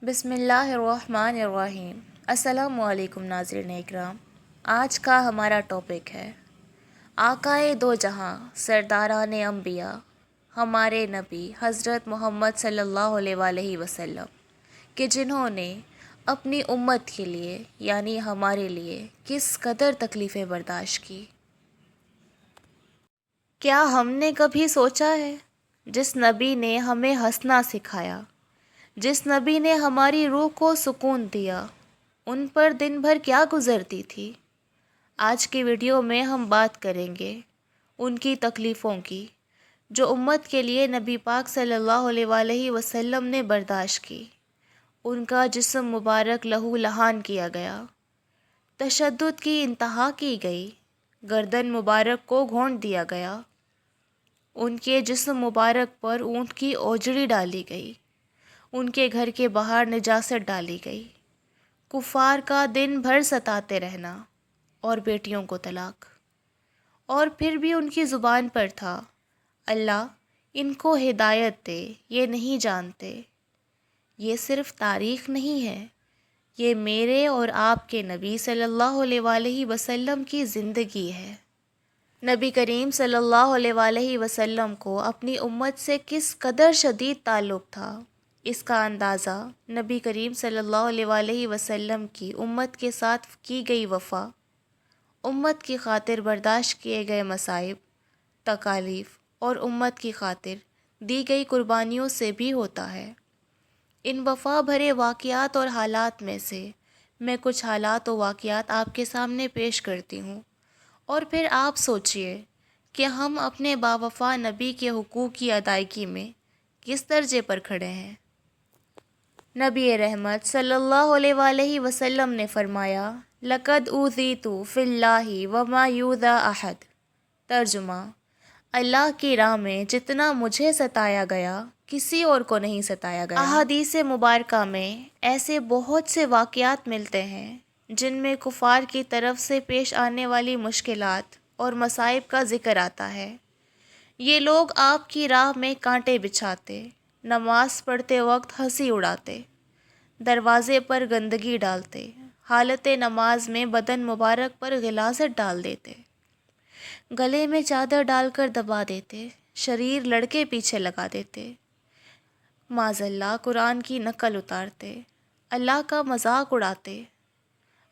بسم اللہ الرحمن الرحیم۔ السلام علیکم ناظرین اکرام۔ آج کا ہمارا ٹاپک ہے آقائے دو جہاں سرداران انبیاء ہمارے نبی حضرت محمد صلی اللہ علیہ وآلہ وسلم کہ جنہوں نے اپنی امت کے لیے یعنی ہمارے لیے کس قدر تکلیفیں برداشت کی۔ کیا ہم نے کبھی سوچا ہے جس نبی نے ہمیں ہنسنا سکھایا، جس نبی نے ہماری روح کو سکون دیا، ان پر دن بھر کیا گزرتی تھی؟ آج کی ویڈیو میں ہم بات کریں گے ان کی تکلیفوں کی جو امت کے لیے نبی پاک صلی اللہ علیہ وآلہ وسلم نے برداشت کی۔ ان کا جسم مبارک لہو لہان کیا گیا، تشدد کی انتہا کی گئی، گردن مبارک کو گھونٹ دیا گیا، ان کے جسم مبارک پر اونٹ کی اوجڑی ڈالی گئی، ان کے گھر کے باہر نجاست ڈالی گئی، کفار کا دن بھر ستاتے رہنا اور بیٹیوں کو طلاق، اور پھر بھی ان کی زبان پر تھا اللہ ان کو ہدایت دے، یہ نہیں جانتے۔ یہ صرف تاریخ نہیں ہے، یہ میرے اور آپ کے نبی صلی اللہ علیہ وآلہ وسلم کی زندگی ہے۔ نبی کریم صلی اللہ علیہ وآلہ وسلم کو اپنی امت سے کس قدر شدید تعلق تھا، اس کا اندازہ نبی کریم صلی اللہ علیہ وآلہ وسلم کی امت کے ساتھ کی گئی وفا، امت کی خاطر برداشت کیے گئے مصائب، تکالیف اور امت کی خاطر دی گئی قربانیوں سے بھی ہوتا ہے۔ ان وفا بھرے واقعات اور حالات میں سے میں کچھ حالات و واقعات آپ کے سامنے پیش کرتی ہوں، اور پھر آپ سوچئے کہ ہم اپنے باوفا نبی کے حقوق کی ادائیگی میں کس درجے پر کھڑے ہیں۔ نبی رحمت صلی اللہ علیہ وآلہ وسلم نے فرمایا لَقَدْ أُوذِيتُ فِي اللَّهِ وَمَا يُؤْذَى أَحَدٌ۔ ترجمہ، اللہ کی راہ میں جتنا مجھے ستایا گیا کسی اور کو نہیں ستایا گیا۔ احادیث مبارکہ میں ایسے بہت سے واقعات ملتے ہیں جن میں کفار کی طرف سے پیش آنے والی مشکلات اور مصائب کا ذکر آتا ہے۔ یہ لوگ آپ کی راہ میں کانٹے بچھاتے، نماز پڑھتے وقت ہنسی اڑاتے، دروازے پر گندگی ڈالتے، حالت نماز میں بدن مبارک پر غلاظت ڈال دیتے، گلے میں چادر ڈال کر دبا دیتے، شریر لڑکے پیچھے لگا دیتے، معاذ اللہ قرآن کی نقل اتارتے، اللہ کا مذاق اڑاتے،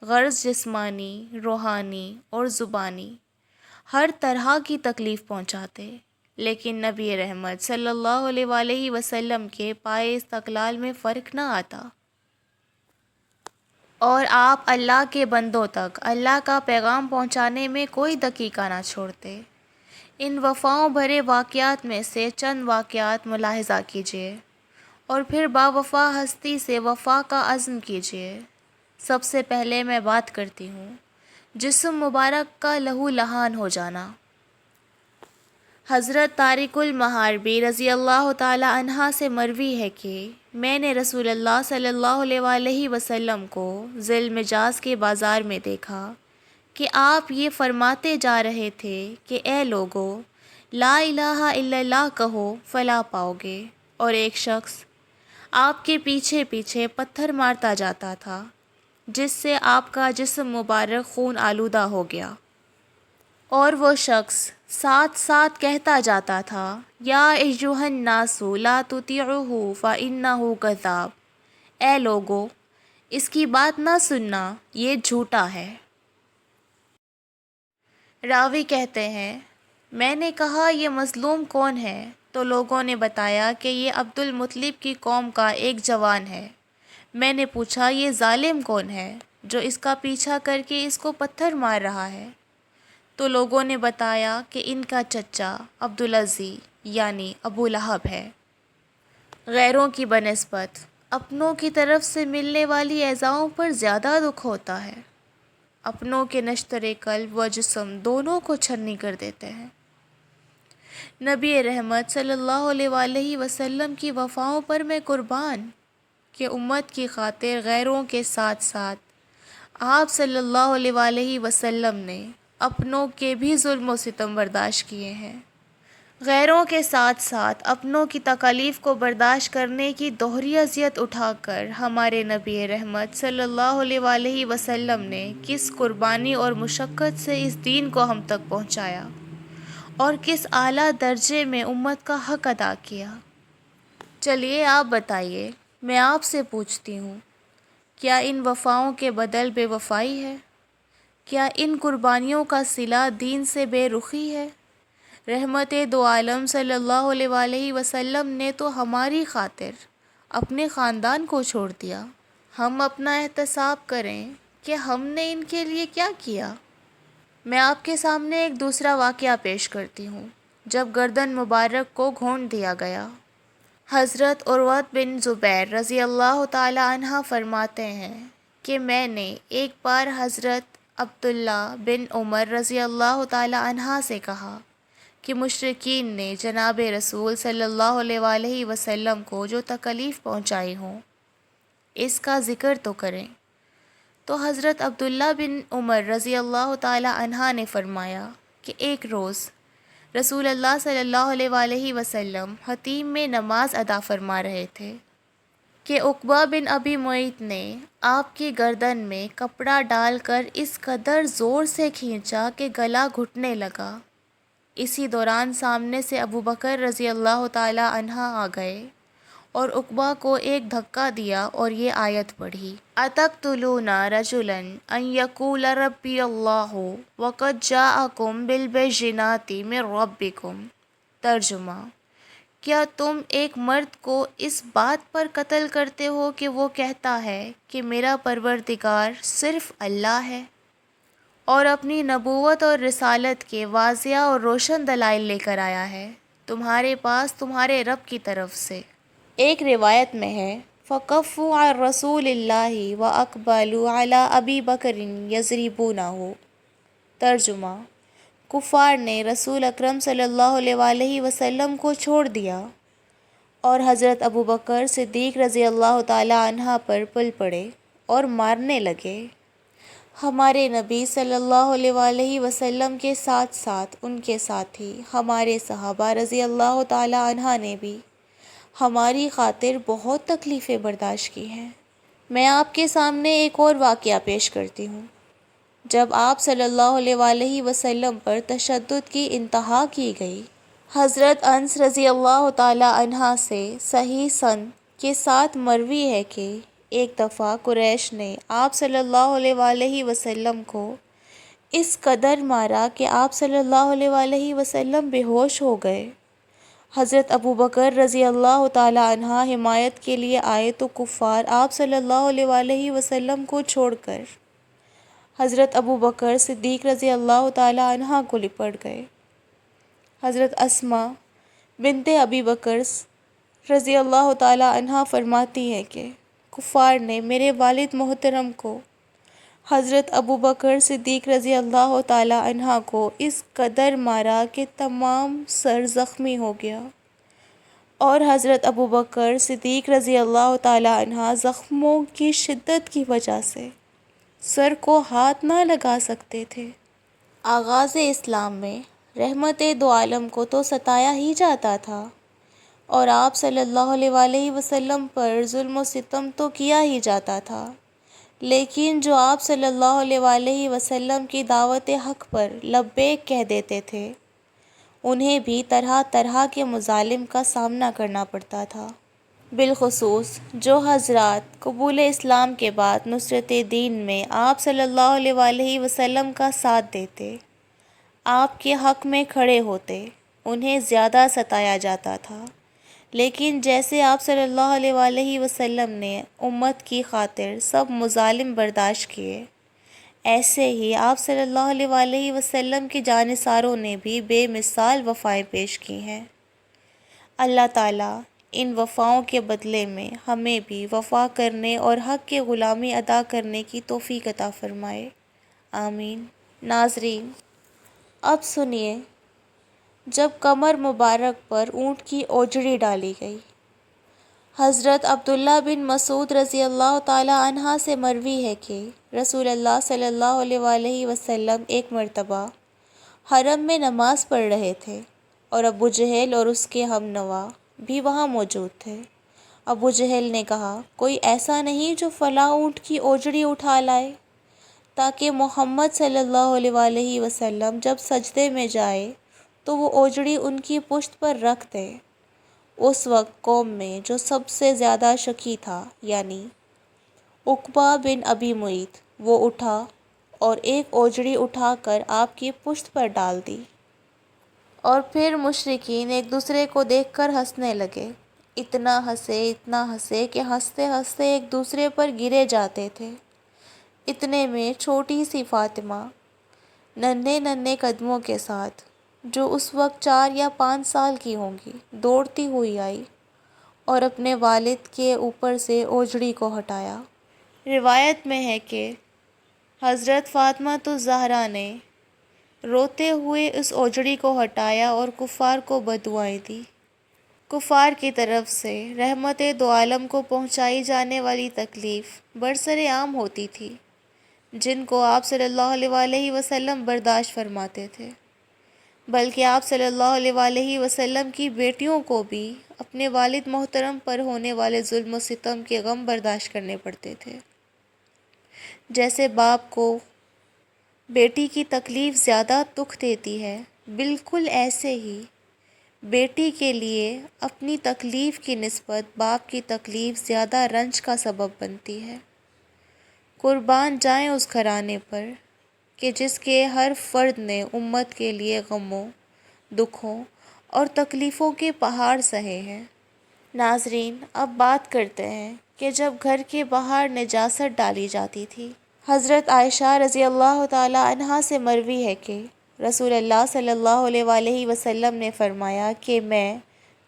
غرض جسمانی، روحانی اور زبانی ہر طرح کی تکلیف پہنچاتے، لیکن نبی رحمت صلی اللہ علیہ وآلہ وسلم کے پائے استقلال میں فرق نہ آتا، اور آپ اللہ کے بندوں تک اللہ کا پیغام پہنچانے میں کوئی دقیقہ نہ چھوڑتے۔ ان وفاؤں بھرے واقعات میں سے چند واقعات ملاحظہ کیجیے اور پھر باوفا ہستی سے وفا کا عزم کیجیے۔ سب سے پہلے میں بات کرتی ہوں جسم مبارک کا لہو لہان ہو جانا۔ حضرت طارق المحاربی رضی اللہ تعالی عنہ سے مروی ہے کہ میں نے رسول اللہ صلی اللہ علیہ وآلہ وسلم کو ذی المجاز کے بازار میں دیکھا کہ آپ یہ فرماتے جا رہے تھے کہ اے لوگو، لا الہ الا اللہ کہو فلاح پاؤ گے، اور ایک شخص آپ کے پیچھے پیچھے پتھر مارتا جاتا تھا جس سے آپ کا جسم مبارک خون آلودہ ہو گیا، اور وہ شخص ساتھ ساتھ کہتا جاتا تھا یا ایھا الناس لا تطیعوہ فانہ کذاب، اے لوگو اس کی بات نہ سننا، یہ جھوٹا ہے۔ راوی کہتے ہیں میں نے کہا یہ مظلوم کون ہے؟ تو لوگوں نے بتایا کہ یہ عبد المطلب کی قوم کا ایک جوان ہے۔ میں نے پوچھا یہ ظالم کون ہے جو اس کا پیچھا کر کے اس کو پتھر مار رہا ہے؟ تو لوگوں نے بتایا کہ ان کا چچا عبدالعزی یعنی ابو لہب ہے۔ غیروں کی بنسبت اپنوں کی طرف سے ملنے والی ایذاؤں پر زیادہ دکھ ہوتا ہے۔ اپنوں کے نشتر قلب و جسم دونوں کو چھنی کر دیتے ہیں۔ نبی رحمت صلی اللہ علیہ وآلہ وسلم کی وفاؤں پر میں قربان کہ امت کی خاطر غیروں کے ساتھ ساتھ آپ صلی اللہ علیہ وآلہ وسلم نے اپنوں کے بھی ظلم و ستم برداشت کیے ہیں۔ غیروں کے ساتھ ساتھ اپنوں کی تکالیف کو برداشت کرنے کی دوہری اذیت اٹھا کر ہمارے نبی رحمت صلی اللہ علیہ وآلہ وسلم نے کس قربانی اور مشقت سے اس دین کو ہم تک پہنچایا اور کس اعلیٰ درجے میں امت کا حق ادا کیا۔ چلیے آپ بتائیے، میں آپ سے پوچھتی ہوں، کیا ان وفاؤں کے بدل بے وفائی ہے؟ کیا ان قربانیوں کا صلہ دین سے بے رخی ہے؟ رحمت دو عالم صلی اللہ علیہ وآلہ وسلم نے تو ہماری خاطر اپنے خاندان کو چھوڑ دیا۔ ہم اپنا احتساب کریں کہ ہم نے ان کے لیے کیا کیا۔ میں آپ کے سامنے ایک دوسرا واقعہ پیش کرتی ہوں۔ جب گردن مبارک کو گھونٹ دیا گیا، حضرت عروۃ بن زبیر رضی اللہ تعالی عنہ فرماتے ہیں کہ میں نے ایک بار حضرت عبداللہ بن عمر رضی اللہ تعالی عنہ سے کہا کہ مشرکین نے جناب رسول صلی اللہ علیہ وآلہ وسلم کو جو تکلیف پہنچائی ہوں اس کا ذکر تو کریں۔ تو حضرت عبداللہ بن عمر رضی اللہ تعالی عنہ نے فرمایا کہ ایک روز رسول اللہ صلی اللہ علیہ وآلہ وسلم حتیم میں نماز ادا فرما رہے تھے کہ عقبہ بن ابی معیط نے آپ کی گردن میں کپڑا ڈال کر اس قدر زور سے کھینچا کہ گلا گھٹنے لگا۔ اسی دوران سامنے سے ابو بکر رضی اللہ تعالی عنہ آ گئے اور عقبہ کو ایک دھکا دیا اور یہ آیت پڑھی، أَتَقْتُلُونَ رَجُلًا أَن يَقُولَ رَبِّيَ اللَّهُ وَقَدْ جَاءَكُم بِالْبَيِّنَاتِ مِن رَبِّكُم۔ ترجمہ: کیا تم ایک مرد کو اس بات پر قتل کرتے ہو کہ وہ کہتا ہے کہ میرا پروردگار صرف اللہ ہے اور اپنی نبوت اور رسالت کے واضح اور روشن دلائل لے کر آیا ہے تمہارے پاس تمہارے رب کی طرف سے؟ ایک روایت میں ہے فَكَفُّوا عَن رَّسُولِ اللَّهِ وَأَقْبَلُوا عَلَىٰ أَبِي بَكْرٍ يَضْرِبُونَهُ۔ ترجمہ: کفار نے رسول اکرم صلی اللہ علیہ وآلہ وسلم کو چھوڑ دیا اور حضرت ابو بکر صدیق رضی اللہ تعالی عنہ پر پل پڑے اور مارنے لگے۔ ہمارے نبی صلی اللہ علیہ وآلہ وسلم کے ساتھ ساتھ ان کے ساتھی ہمارے صحابہ رضی اللہ تعالی عنہ نے بھی ہماری خاطر بہت تکلیفیں برداشت کی ہیں۔ میں آپ کے سامنے ایک اور واقعہ پیش کرتی ہوں۔ جب آپ صلی اللہ علیہ وآلہ وسلم پر تشدد کی انتہا کی گئی، حضرت انس رضی اللہ تعالی عنہ سے صحیح سند کے ساتھ مروی ہے کہ ایک دفعہ قریش نے آپ صلی اللہ علیہ وآلہ وسلم کو اس قدر مارا کہ آپ صلی اللہ علیہ وآلہ وسلم بے ہوش ہو گئے۔ حضرت ابو بکر رضی اللہ تعالی عنہ حمایت کے لیے آئے تو کفار آپ صلی اللہ علیہ وآلہ وسلم کو چھوڑ کر حضرت ابو بکر صدیق رضی اللہ تعالی عنہ کو لپٹ گئے۔ حضرت اسماء بنت ابی بکر رضی اللہ تعالی عنہ فرماتی ہیں کہ کفار نے میرے والد محترم کو حضرت ابو بکر صدیق رضی اللہ تعالی عنہ کو اس قدر مارا کہ تمام سر زخمی ہو گیا اور حضرت ابو بکر صدیق رضی اللہ تعالی عنہ زخموں کی شدت کی وجہ سے سر کو ہاتھ نہ لگا سکتے تھے۔ آغاز اسلام میں رحمت دو عالم کو تو ستایا ہی جاتا تھا اور آپ صلی اللہ علیہ وآلہ وسلم پر ظلم و ستم تو کیا ہی جاتا تھا، لیکن جو آپ صلی اللہ علیہ وآلہ وسلم کی دعوت حق پر لبیک کہہ دیتے تھے انہیں بھی طرح طرح کے مظالم کا سامنا کرنا پڑتا تھا۔ بالخصوص جو حضرات قبول اسلام کے بعد نصرت دین میں آپ صلی اللہ علیہ وآلہ وسلم کا ساتھ دیتے، آپ کے حق میں کھڑے ہوتے، انہیں زیادہ ستایا جاتا تھا۔ لیکن جیسے آپ صلی اللہ علیہ وآلہ وسلم نے امت کی خاطر سب مظالم برداشت کیے، ایسے ہی آپ صلی اللہ علیہ وآلہ وسلم کے جانثاروں نے بھی بے مثال وفائیں پیش کی ہیں۔ اللہ تعالیٰ ان وفاؤں کے بدلے میں ہمیں بھی وفا کرنے اور حق کی غلامی ادا کرنے کی توفیق عطا فرمائے، آمین۔ ناظرین، اب سنیے، جب کمر مبارک پر اونٹ کی اوجڑی ڈالی گئی۔ حضرت عبداللہ بن مسعود رضی اللہ تعالی عنہ سے مروی ہے کہ رسول اللہ صلی اللہ علیہ وآلہ وسلم ایک مرتبہ حرم میں نماز پڑھ رہے تھے اور ابو جہل اور اس کے ہم نوا بھی وہاں موجود تھے۔ ابو جہل نے کہا، کوئی ایسا نہیں جو فلاں اونٹ کی اوجڑی اٹھا لائے تاکہ محمد صلی اللہ علیہ وآلہ وسلم جب سجدے میں جائے تو وہ اوجڑی ان کی پشت پر رکھ دے۔ اس وقت قوم میں جو سب سے زیادہ شکی تھا، یعنی عقبہ بن ابی معیط، وہ اٹھا اور ایک اوجڑی اٹھا کر آپ کی پشت پر ڈال دی، اور پھر مشرکین ایک دوسرے کو دیکھ کر ہنسنے لگے۔ اتنا ہنسے کہ ہنستے ہنستے ایک دوسرے پر گرے جاتے تھے۔ اتنے میں چھوٹی سی فاطمہ ننھے ننھے قدموں کے ساتھ، جو اس وقت 4 یا 5 سال کی ہوں گی، دوڑتی ہوئی آئی اور اپنے والد کے اوپر سے اوجڑی کو ہٹایا۔ روایت میں ہے کہ حضرت فاطمہ الزہرا نے روتے ہوئے اس اوجڑی کو ہٹایا اور کفار کو بددعائیں دیں۔ کفار کی طرف سے رحمت دو عالم کو پہنچائی جانے والی تکلیف برسر عام ہوتی تھی، جن کو آپ صلی اللہ علیہ وآلہ وسلم برداشت فرماتے تھے، بلکہ آپ صلی اللہ علیہ وآلہ وسلم کی بیٹیوں کو بھی اپنے والد محترم پر ہونے والے ظلم و ستم کے غم برداشت کرنے پڑتے تھے۔ جیسے باپ کو بیٹی کی تکلیف زیادہ دکھ دیتی ہے، بالکل ایسے ہی بیٹی کے لیے اپنی تکلیف کی نسبت باپ کی تکلیف زیادہ رنج کا سبب بنتی ہے۔ قربان جائیں اس گھرانے پر کہ جس کے ہر فرد نے امت کے لیے غموں، دکھوں اور تکلیفوں کے پہاڑ سہے ہیں۔ ناظرین، اب بات کرتے ہیں کہ جب گھر کے باہر نجاست ڈالی جاتی تھی۔ حضرت عائشہ رضی اللہ تعالی عنہا سے مروی ہے کہ رسول اللہ صلی اللہ علیہ وآلہ وسلم نے فرمایا کہ میں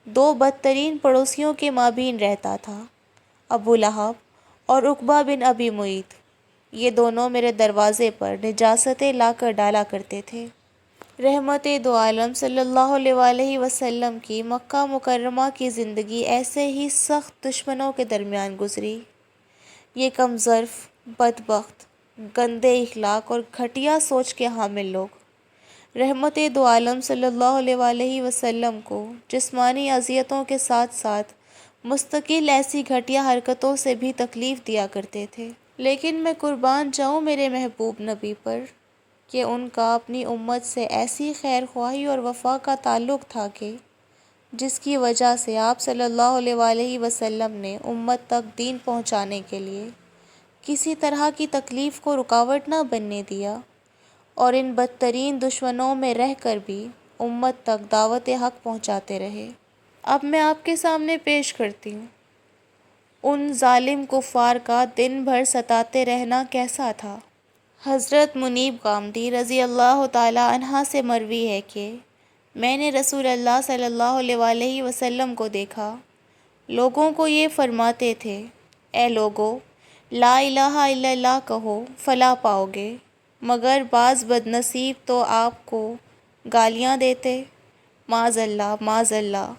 2 بدترین پڑوسیوں کے مابین رہتا تھا، ابو لہب اور عقبہ بن ابی معیط۔ یہ دونوں میرے دروازے پر نجاستیں لا کر ڈالا کرتے تھے۔ رحمت دو عالم صلی اللہ علیہ وآلہ وسلم کی مکہ مکرمہ کی زندگی ایسے ہی سخت دشمنوں کے درمیان گزری۔ یہ کم ظرف، بدبخت، گندے اخلاق اور گھٹیا سوچ کے حامل لوگ رحمت دو عالم صلی اللہ علیہ وآلہ وسلم کو جسمانی اذیتوں کے ساتھ ساتھ مستقل ایسی گھٹیا حرکتوں سے بھی تکلیف دیا کرتے تھے۔ لیکن میں قربان جاؤں میرے محبوب نبی پر کہ ان کا اپنی امت سے ایسی خیر خواہی اور وفا کا تعلق تھا کہ جس کی وجہ سے آپ صلی اللہ علیہ وآلہ وسلم نے امت تک دین پہنچانے کے لیے کسی طرح کی تکلیف کو رکاوٹ نہ بننے دیا، اور ان بدترین دشمنوں میں رہ کر بھی امت تک دعوت حق پہنچاتے رہے۔ اب میں آپ کے سامنے پیش کرتی ہوں ان ظالم کفار کا دن بھر ستاتے رہنا کیسا تھا۔ حضرت منیب غامدی رضی اللہ تعالی عنہ سے مروی ہے کہ میں نے رسول اللہ صلی اللہ علیہ وآلہ وسلم کو دیکھا، لوگوں کو یہ فرماتے تھے، اے لوگو، لا الہ الا اللہ کہو، فلاح پاؤ گے، مگر بعض بدنصیب تو آپ کو گالیاں دیتے، معاذ اللہ معاذ اللہ،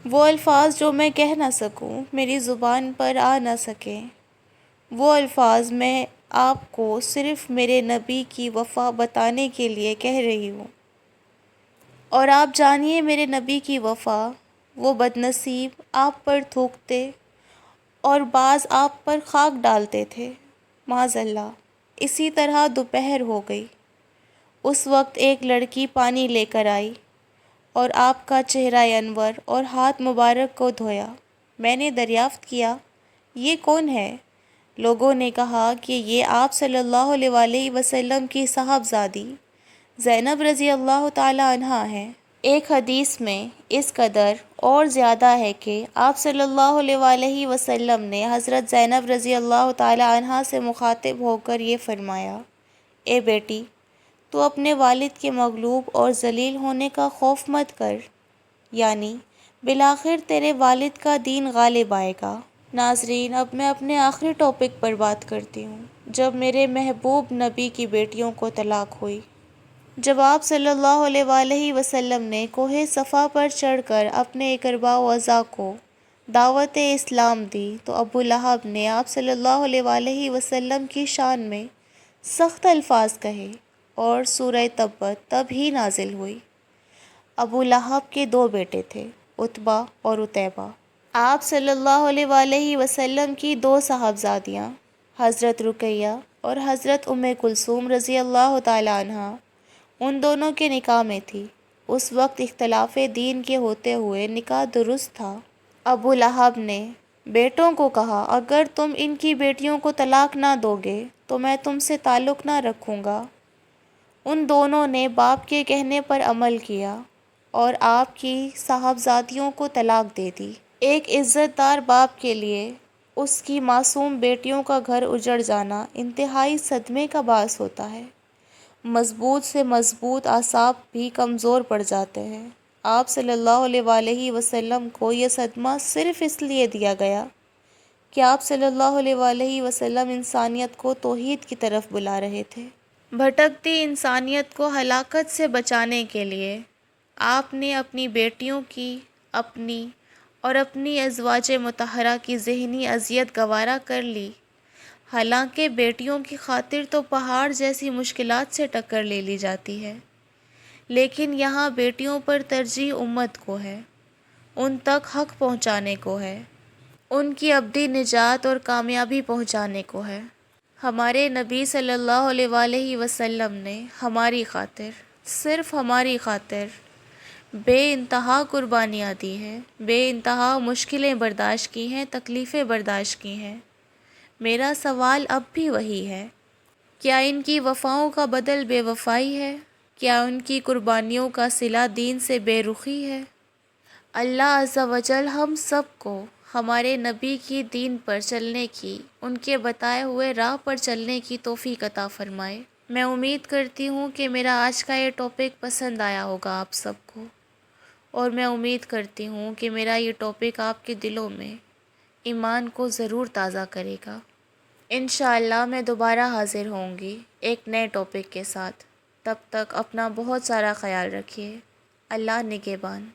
وہ الفاظ جو میں کہہ نہ سکوں، میری زبان پر آ نہ سکیں، وہ الفاظ میں آپ کو صرف میرے نبی کی وفا بتانے کے لیے کہہ رہی ہوں، اور آپ جانیے میرے نبی کی وفا وہ بدنصیب آپ پر تھوکتے اور بعض آپ پر خاک ڈالتے تھے، معاذ اللہ۔ اسی طرح دوپہر ہو گئی، اس وقت ایک لڑکی پانی لے کر آئی اور آپ کا چہرہ انور اور ہاتھ مبارک کو دھویا۔ میں نے دریافت کیا، یہ کون ہے؟ لوگوں نے کہا کہ یہ آپ صلی اللہ علیہ وآلہ وسلم کی صاحبزادی زینب رضی اللہ تعالی عنہا ہیں۔ ایک حدیث میں اس قدر اور زیادہ ہے کہ آپ صلی اللہ علیہ وآلہ وسلم نے حضرت زینب رضی اللہ تعالی عنہا سے مخاطب ہو کر یہ فرمایا، اے بیٹی، تو اپنے والد کے مغلوب اور ذلیل ہونے کا خوف مت کر، یعنی بالآخر تیرے والد کا دین غالب آئے گا۔ ناظرین، اب میں اپنے آخری ٹاپک پر بات کرتی ہوں۔ جب میرے محبوب نبی کی بیٹیوں کو طلاق ہوئی، جب آپ صلی اللہ علیہ وآلہ وسلم نے کوہ صفا پر چڑھ کر اپنے اقرباء و اعزاء کو دعوت اسلام دی، تو ابو لہب نے آپ صلی اللہ علیہ وآلہ وسلم کی شان میں سخت الفاظ کہے اور سورہ تبت تب ہی نازل ہوئی۔ ابو لہب کے 2 بیٹے تھے، عتبہ اور عتیبہ۔ آپ صلی اللہ علیہ وآلہ وسلم کی 2 صاحبزادیاں حضرت رقیہ اور حضرت ام کلثوم رضی اللہ تعالیٰ عنہ، ان دونوں کے نکاح میں تھی۔ اس وقت اختلاف دین کے ہوتے ہوئے نکاح درست تھا۔ ابو لہب نے بیٹوں کو کہا، اگر تم ان کی بیٹیوں کو طلاق نہ دو گے تو میں تم سے تعلق نہ رکھوں گا۔ ان دونوں نے باپ کے کہنے پر عمل کیا اور آپ کی صاحبزادیوں کو طلاق دے دی۔ ایک عزت دار باپ کے لیے اس کی معصوم بیٹیوں کا گھر اجڑ جانا انتہائی صدمے کا باعث ہوتا ہے۔ مضبوط سے مضبوط اعصاب بھی کمزور پڑ جاتے ہیں۔ آپ صلی اللہ علیہ وآلہ وسلم کو یہ صدمہ صرف اس لیے دیا گیا کہ آپ صلی اللہ علیہ وآلہ وسلم انسانیت کو توحید کی طرف بلا رہے تھے۔ بھٹکتی انسانیت کو ہلاکت سے بچانے کے لیے آپ نے اپنی بیٹیوں کی، اپنی اور اپنی ازواج مطہرہ کی ذہنی اذیت گوارا کر لی۔ حالانکہ بیٹیوں کی خاطر تو پہاڑ جیسی مشکلات سے ٹکر لے لی جاتی ہے، لیکن یہاں بیٹیوں پر ترجیح امت کو ہے، ان تک حق پہنچانے کو ہے، ان کی ابدی نجات اور کامیابی پہنچانے کو ہے۔ ہمارے نبی صلی اللہ علیہ وآلہ وسلم نے ہماری خاطر، صرف ہماری خاطر بے انتہا قربانیاں دی ہیں، بے انتہا مشکلیں برداشت کی ہیں، تکلیفیں برداشت کی ہیں۔ میرا سوال اب بھی وہی ہے، کیا ان کی وفاؤں کا بدل بے وفائی ہے؟ کیا ان کی قربانیوں کا صلہ دین سے بے رخی ہے؟ اللہ عز و جل ہم سب کو ہمارے نبی کی دین پر چلنے کی، ان کے بتائے ہوئے راہ پر چلنے کی توفیق عطا فرمائے۔ میں امید کرتی ہوں کہ میرا آج کا یہ ٹاپک پسند آیا ہوگا آپ سب کو، اور میں امید کرتی ہوں کہ میرا یہ ٹاپک آپ کے دلوں میں ایمان کو ضرور تازہ کرے گا۔ انشاءاللہ میں دوبارہ حاضر ہوں گی ایک نئے ٹاپک کے ساتھ۔ تب تک اپنا بہت سارا خیال رکھیے۔ اللہ نگہبان۔